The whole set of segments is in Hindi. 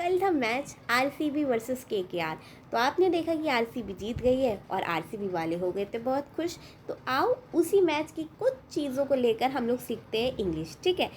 कल था मैच आरसीबी वर्सेस केकेआर। तो आपने देखा कि आरसीबी जीत गई है और आरसीबी वाले हो गए थे बहुत खुश। तो आओ उसी मैच की कुछ चीज़ों को लेकर हम लोग सीखते हैं इंग्लिश, ठीक है।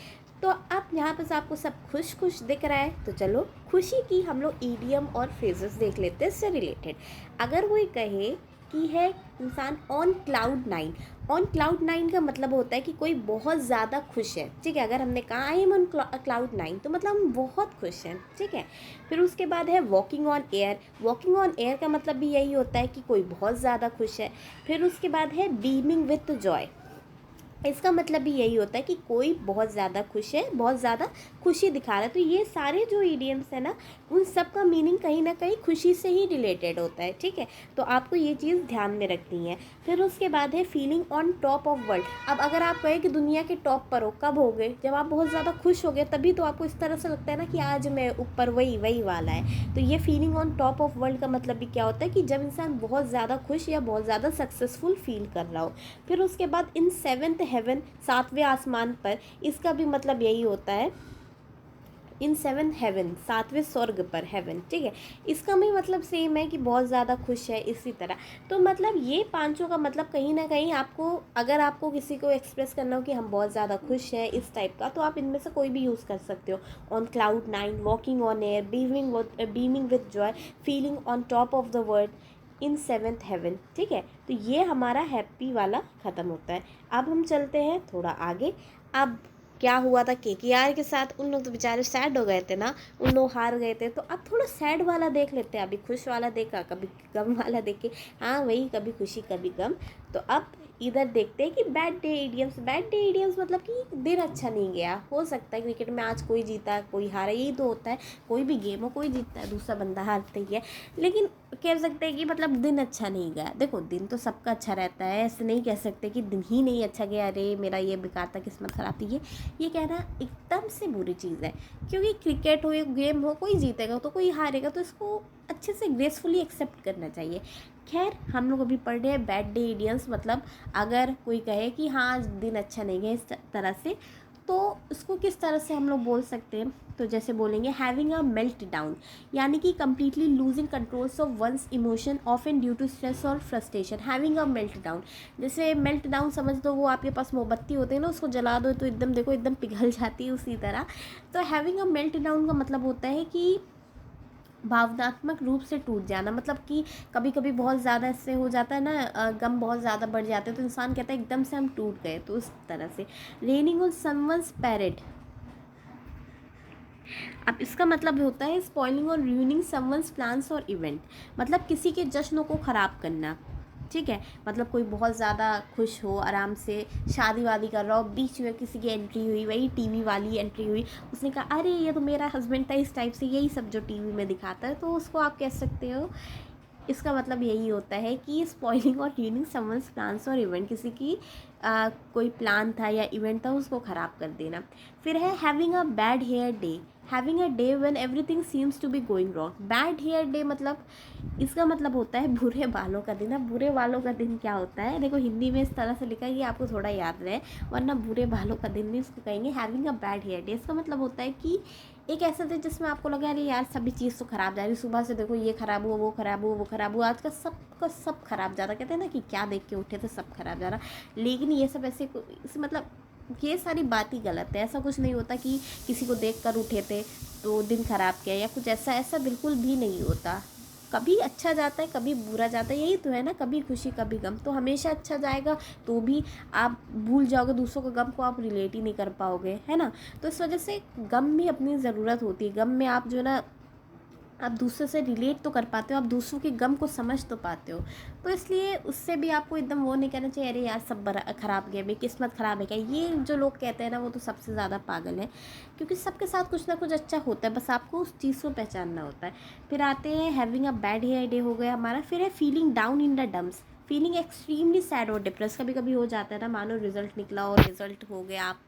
तो अब यहाँ पर आपको सब खुश खुश दिख रहा है, तो चलो खुशी की हम लोग ईडियम और फ्रेजेस देख लेते हैं इससे रिलेटेड। अगर कोई कहे कि है इंसान on cloud nine, on cloud nine का मतलब होता है कि कोई बहुत ज़्यादा खुश है, ठीक है। अगर हमने कहा I am on cloud nine तो मतलब हम बहुत खुश हैं, ठीक है। फिर उसके बाद है walking on air. Walking on air का मतलब भी यही होता है कि कोई बहुत ज़्यादा खुश है। फिर उसके बाद है बीमिंग विथ जॉय। इसका मतलब भी यही होता है कि कोई बहुत ज़्यादा खुश है, बहुत ज़्यादा खुशी दिखा रहा है। तो ये सारे जो इडियम्स है ना, उन सब का मीनिंग कहीं ना कहीं खुशी से ही रिलेटेड होता है, ठीक है। तो आपको ये चीज़ ध्यान में रखनी है। फिर उसके बाद है feeling on top of world. अब अगर आप कहें कि दुनिया के टॉप पर हो, कब हो गए? जब आप बहुत ज़्यादा खुश हो गए, तभी तो आपको इस तरह से लगता है ना कि आज मैं ऊपर, वही वही वाला है। तो ये feeling on top of world का मतलब भी क्या होता है कि जब इंसान बहुत ज़्यादा खुश या बहुत ज़्यादा सक्सेसफुल फील कर रहा हो। फिर उसके बाद इन सेवेंथ हेवन, सातवें आसमान पर, इसका भी मतलब यही होता है इन सेवन हेवन, सातवें स्वर्ग पर, हेवन, ठीक है। इसका भी मतलब सेम है कि बहुत ज़्यादा खुश है, इसी तरह। तो मतलब ये पांचों का मतलब कहीं ना कहीं आपको, अगर आपको किसी को एक्सप्रेस करना हो कि हम बहुत ज़्यादा खुश हैं इस टाइप का, तो आप इनमें से कोई भी यूज़ कर सकते हो। On cloud nine, walking on air, beaming with joy, feeling on top of the world, in seventh heaven, ठीक है। तो ये हमारा हैप्पी वाला ख़त्म होता है। अब हम चलते हैं थोड़ा आगे। अब क्या हुआ था केकेआर के साथ, उन लोग तो बेचारे सैड हो गए थे ना, उन लोग हार गए थे। तो अब थोड़ा सैड वाला देख लेते हैं। अभी खुश वाला देखा, कभी गम वाला देखे, हाँ वही, कभी खुशी कभी गम। तो अब इधर देखते हैं कि bad day idioms. Bad day idioms मतलब कि दिन अच्छा नहीं गया। हो सकता है क्रिकेट में आज कोई जीता कोई हारा, यही तो होता है। कोई भी गेम हो, कोई जीतता है दूसरा बंदा हारता ही है। लेकिन कह सकते हैं कि मतलब दिन अच्छा नहीं गया। देखो दिन तो सबका अच्छा रहता है, ऐसे नहीं कह सकते कि दिन ही नहीं अच्छा गया, अरे मेरा ये बेकार था, किस्मत खराब थी। ये कहना एकदम से बुरी चीज़ है। क्योंकि क्रिकेट हो या गेम हो, कोई जीतेगा तो कोई हारेगा, तो इसको अच्छे से ग्रेसफुली एक्सेप्ट करना चाहिए। खैर हम लोग अभी पढ़ रहे हैं बैड डे इडियम्स। मतलब अगर कोई कहे कि हाँ आज दिन अच्छा नहीं गया इस तरह से, तो इसको किस तरह से हम लोग बोल सकते हैं? तो जैसे बोलेंगे हैविंग अ मेल्ट डाउन, यानी कि completely losing controls of one's emotion often due to stress और frustration. Having a meltdown, जैसे मेल्ट डाउन समझ दो, वो आपके पास मोमबत्ती होते हैं ना, उसको जला दो तो एकदम देखो एकदम पिघल जाती है, उसी तरह। तो हैविंग अ मेल्ट डाउन का मतलब होता है कि भावनात्मक रूप से टूट जाना। मतलब कि कभी कभी बहुत ज़्यादा इससे हो जाता है ना, गम बहुत ज़्यादा बढ़ जाते हैं तो इंसान कहता है एकदम से हम टूट गए, तो उस तरह से। रेनिंग ऑन समवन्स पैरेड, अब इसका मतलब होता है स्पॉइलिंग और रूइनिंग समवन्स प्लान्स और इवेंट। मतलब किसी के जश्न को ख़राब करना, ठीक है। मतलब कोई बहुत ज़्यादा खुश हो, आराम से शादी वादी कर रहा हो, बीच में किसी की एंट्री हुई, वही टीवी वाली एंट्री हुई, उसने कहा अरे ये तो मेरा हस्बैंड था, इस टाइप से, यही सब जो टीवी में दिखाता है, तो उसको आप कह सकते हो, इसका मतलब यही होता है कि स्पॉइलिंग और रूइनिंग समवन्स प्लान्स और इवेंट, किसी की कोई प्लान था या इवेंट था उसको ख़राब कर देना। फिर है having a bad hair day, having a day when everything seems to be going wrong. Bad hair day मतलब, इसका मतलब होता है बुरे बालों का दिन। अब बुरे बालों का दिन क्या होता है? देखो हिंदी में इस तरह से लिखा है कि आपको थोड़ा याद रहे, वरना बुरे बालों का दिन भी इसको कहेंगे having a bad hair day. इसका मतलब होता है कि एक ऐसा दिन जिसमें आपको लगा अरे यार सभी चीज़ तो ख़राब जा रही, सुबह से देखो ये ख़राब हुआ, वो ख़राब हुआ, वो ख़राब हुआ, आज का सब ख़राब जा रहा। कहते हैं ना कि क्या देख के उठे थे सब ख़राब जा रहा। लेकिन ये सब ऐसे मतलब ये सारी बात ही गलत है। ऐसा कुछ नहीं होता कि किसी को देख कर उठे थे तो दिन ख़राब किया या कुछ ऐसा, ऐसा बिल्कुल भी नहीं होता। कभी अच्छा जाता है, कभी बुरा जाता है, यही तो है ना, कभी खुशी कभी गम। तो हमेशा अच्छा जाएगा तो भी आप भूल जाओगे, दूसरों के गम को आप रिलेट ही नहीं कर पाओगे, है ना। तो इस वजह से गम भी अपनी ज़रूरत होती है। गम में आप जो है ना, आप दूसरे से रिलेट तो कर पाते हो, आप दूसरों के गम को समझ तो पाते हो। तो इसलिए उससे भी आपको एकदम वो नहीं कहना चाहिए अरे यार सब ख़राब गया, मेरी किस्मत ख़राब है क्या। ये जो लोग कहते हैं ना, वो तो सबसे ज़्यादा पागल है। क्योंकि सबके साथ कुछ ना कुछ अच्छा होता है, बस आपको उस चीज़ को पहचानना होता है। फिर आते हैं having a bad hair day, हो गया हमारा। फिर है feeling down in the dumps, feeling extremely sad और डिप्रेस। कभी कभी हो जाता है ना, मानो रिजल्ट निकला और रिजल्ट हो गया, आप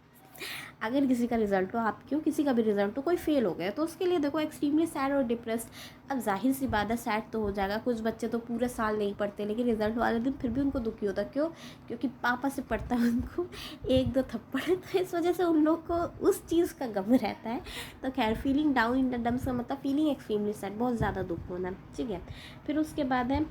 अगर किसी का रिजल्ट हो, आप क्यों किसी का भी रिजल्ट हो, कोई फेल हो गया तो उसके लिए देखो एक्सट्रीमली सैड और डिप्रेस्ड। अब जाहिर सी बात है सैड तो हो जाएगा, कुछ बच्चे तो पूरे साल नहीं पढ़ते लेकिन रिजल्ट वाले दिन फिर भी उनको दुखी होता, क्यों? क्योंकि पापा से पढ़ता है उनको 1-2 थप्पड़, तो इस वजह से उन लोग को उस चीज़ का गम रहता है। तो खैर, feeling down in the dumps का मतलब फीलिंग एक्सट्रीमली सैड, बहुत ज़्यादा दुख होना, ठीक है। फिर उसके बाद है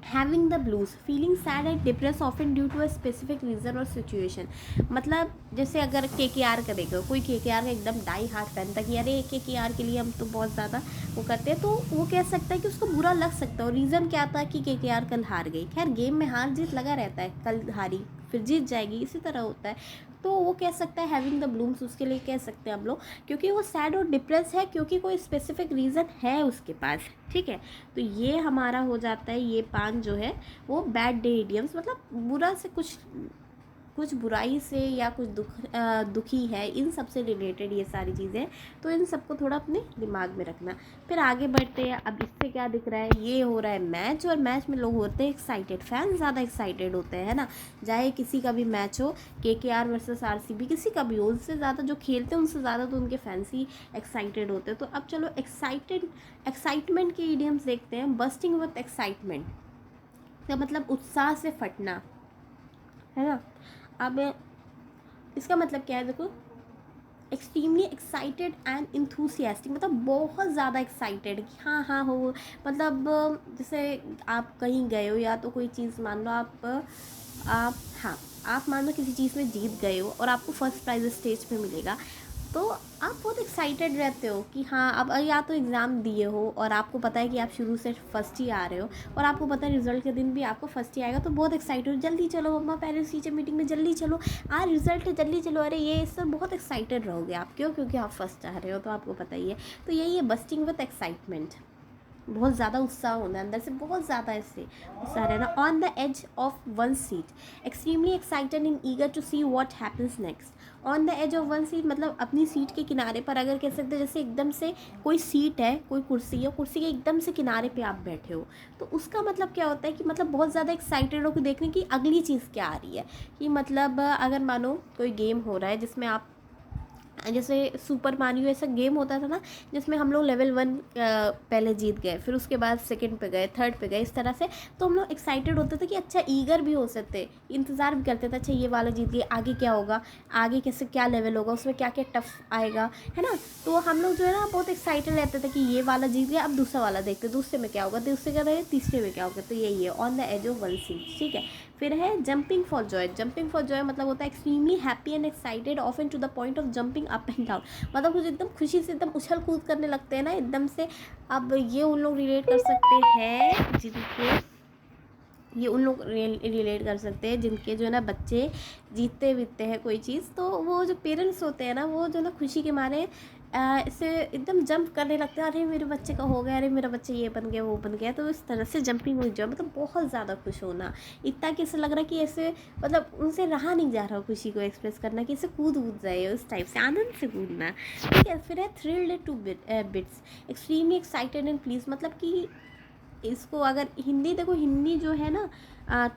having the blues, feeling sad and depressed often due to a specific reason और सिचुएशन। मतलब जैसे अगर KKR का देखो, कोई KKR का एकदम डाई हार्ट फैन था कि अरे KKR के लिए हम तो बहुत ज़्यादा वो करते हैं, तो वो कह सकता है कि उसको बुरा लग सकता है। और रीज़न क्या था कि KKR कल हार गई। खैर, गेम में हार जीत लगा रहता है, कल हारी फिर जीत जाएगी, इसी तरह होता है। तो वो कह सकता है हैविंग द ब्लूम्स, उसके लिए कह सकते हैं हम लोग, क्योंकि वो सैड और डिप्रेस है, क्योंकि कोई स्पेसिफिक रीज़न है उसके पास, ठीक है। तो ये हमारा हो जाता है, ये 5 जो है वो बैड डे इडियम्स, मतलब बुरा से कुछ बुराई से या कुछ दुखी है, इन सब से रिलेटेड ये सारी चीज़ें। तो इन सबको थोड़ा अपने दिमाग में रखना। फिर आगे बढ़ते हैं। अब इससे क्या दिख रहा है, ये हो रहा है मैच, और मैच में लोग होते हैं एक्साइटेड, फैन ज़्यादा एक्साइटेड होते हैं, है ना। चाहे किसी का भी मैच हो, KKR वर्सेस RCB, किसी का भी हो, उससे ज़्यादा जो खेलते हैं उनसे ज़्यादा तो उनके फैंस ही एक्साइटेड होते हैं। तो अब चलो एक्साइटमेंट के इडियम्स देखते हैं। बस्टिंग विथ एक्साइटमेंट का मतलब उत्साह से फटना, है ना। अब इसका मतलब क्या है, देखो, एक्सट्रीमली एक्साइटेड एंड इंथुसियास्टिक, मतलब बहुत ज़्यादा एक्साइटेड कि हाँ हाँ हो। मतलब जैसे आप कहीं गए हो, या तो कोई चीज़ मान लो हाँ, आप मान लो किसी चीज़ में जीत गए हो और आपको फर्स्ट प्राइज़ स्टेज पे मिलेगा, तो आप बहुत एक्साइटेड रहते हो कि हाँ, अब या तो एग्ज़ाम दिए हो और आपको पता है कि आप शुरू से फर्स्ट ही आ रहे हो, और आपको पता है रिजल्ट के दिन भी आपको फर्स्ट ही आएगा, तो बहुत एक्साइटेड हो, जल्दी चलो मम्मा, पेरेंट्स टीचर मीटिंग में जल्दी चलो, आज रिजल्ट है, जल्दी चलो, अरे ये इस सब बहुत एक्साइटेड रहोगे आप, क्यों? क्योंकि आप फर्स्ट आ रहे हो, तो आपको पता ही है। तो यही है बस्टिंग विथ एक्साइटमेंट, बहुत ज़्यादा उत्साह होना, अंदर से बहुत ज़्यादा इससे उत्साह रहना। On the edge of one seat, extremely excited and eager to see what happens next. On the edge of one seat मतलब अपनी सीट के किनारे पर, अगर कह सकते हैं जैसे एकदम से कोई सीट है, कोई कुर्सी है, कुर्सी के एकदम से किनारे पे आप बैठे हो, तो उसका मतलब क्या होता है कि मतलब बहुत ज़्यादा एक्साइटेड हो कि देखने की अगली चीज़ क्या आ रही है। कि मतलब अगर मानो कोई गेम हो रहा है जिसमें आप, जैसे सुपर मारियो ऐसा गेम होता था ना, जिसमें हम लोग लेवल 1 पहले जीत गए, फिर उसके बाद सेकंड पे गए, थर्ड पे गए, इस तरह से। तो हम लोग एक्साइटेड होते थे कि अच्छा, ईगर भी हो सकते, इंतज़ार भी करते थे, अच्छा ये वाला जीत गए, आगे क्या होगा, आगे कैसे क्या लेवल होगा, उसमें क्या क्या टफ आएगा, है ना। तो हम लोग जो है ना बहुत एक्साइटेड रहते थे कि ये वाला जीत गया, अब दूसरा वाला देखते, दूसरे में क्या होगा, दूसरे क्या रहेगा, तीसरे में क्या होगा। तो यही है on the edge of one seat, ठीक है। फिर है jumping for joy. Jumping for joy मतलब होता है extremely happy and excited often to the point of jumping up and down, मतलब कुछ एकदम खुशी से एकदम उछल कूद करने लगते हैं ना एकदम से। अब ये उन लोग रिलेट कर सकते हैं जिनके जो है ना बच्चे जीतते वीतते हैं कोई चीज़, तो वो जो पेरेंट्स होते हैं ना, वो जो ना खुशी के मारे इसे एकदम जंप करने लगते हैं, अरे मेरे बच्चे का हो गया, अरे मेरा बच्चा ये बन गया, वो बन गया। तो इस तरह से जंपिंग हो जाए, मतलब बहुत ज़्यादा खुश होना, इतना कि ऐसे लग रहा है कि ऐसे मतलब उनसे रहा नहीं जा रहा खुशी को एक्सप्रेस करना, कि ऐसे कूद जाए, उस टाइप से आनंद से कूदना, ठीक है। फिर है thrilled to bits, extremely excited and pleased, मतलब कि इसको अगर हिंदी देखो, हिंदी जो है ना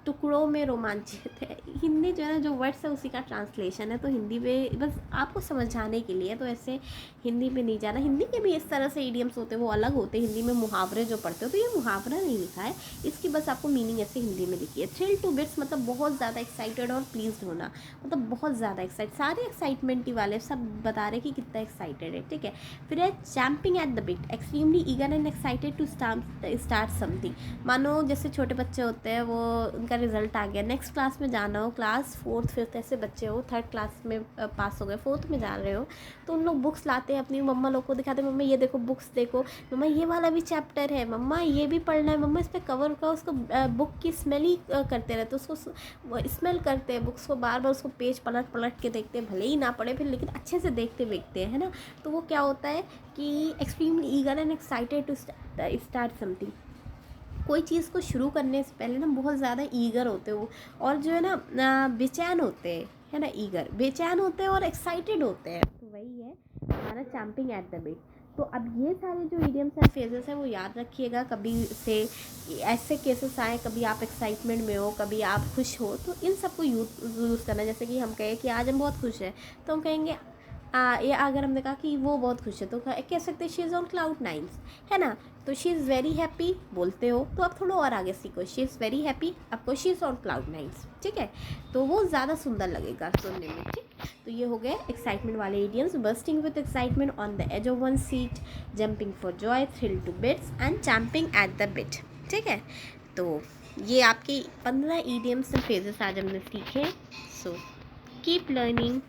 टुकड़ों में रोमांचित है, हिंदी जो है ना, जो वर्ड्स है उसी का ट्रांसलेशन है। तो हिंदी में बस आपको समझाने के लिए, तो ऐसे हिंदी में नहीं जाना। हिंदी के भी इस तरह से इडियम्स होते हैं, वो अलग होते हैं। हिंदी में मुहावरे जो पढ़ते हो, तो ये मुहावरा नहीं लिखा है, इसकी बस आपको मीनिंग ऐसे हिंदी में लिखी है। थ्रिल टू बिट्स मतलब बहुत ज़्यादा एक्साइटेड और प्लीज्ड होना, मतलब बहुत ज़्यादा एक्साइट, सारे एक्साइटमेंट ही वाले सब बता रहे कि कितना एक्साइटेड है, ठीक है। फिर है champing at the bit, extremely eager and excited to start something. मानो जैसे छोटे बच्चे होते हैं, वो उनका रिजल्ट आ गया, नेक्स्ट क्लास में जाना हो, क्लास 4th 5th ऐसे बच्चे हो, 3rd क्लास में पास हो गए, 4th में जा रहे हो, तो उन लोग बुक्स लाते हैं, अपनी मम्मा लोग को दिखाते हैं, मम्मा ये देखो बुक्स देखो, मम्मा ये वाला भी चैप्टर है, मम्मा ये भी पढ़ना है, मम्मा इस पर कवर का उसको बुक की स्मेल ही करते रहते, उसको स्मेल करते हैं बुक्स को, बार बार उसको पेज पलट पलट के देखते हैं, भले ही ना पढ़े फिर, लेकिन अच्छे से देखते देखते हैं, है ना। तो वो क्या होता है कि extremely eager and excited to start something, कोई चीज़ को शुरू करने से पहले ना बहुत ज़्यादा ईगर होते हो, और जो है ना बेचैन होते हैं, है ना, ईगर बेचैन होते हैं और एक्साइटेड होते हैं। तो वही है हमारा चैम्पिंग एट द बिट। तो अब ये सारे जो इडियम्स एंड फ्रेजेस हैं वो याद रखिएगा। कभी से ऐसे केसेस आए, कभी आप एक्साइटमेंट में हो, कभी आप खुश हो, तो इन सबको यूज़ करना। जैसे कि हम कहें कि आज हम बहुत खुश हैं, तो हम कहेंगे ये अगर हमने कहा कि वो बहुत खुश है तो कह सकते हैं she is on cloud nines, है ना। तो शी इज़ वेरी हैप्पी बोलते हो तो आप थोड़ा और आगे सीखो, शी इज़ वेरी हैप्पी, आपको she is on cloud nines, ठीक है। तो वो ज़्यादा सुंदर लगेगा सुनने में, ठीक। तो ये हो गए एक्साइटमेंट वाले idioms. Bursting with excitement, on the edge of one seat, jumping for joy, thrill to bits and champing at the bit, ठीक है। तो ये आपकी 15 इडियम्स एंड फ्रेजेस आज हमने सीखे। So keep learning.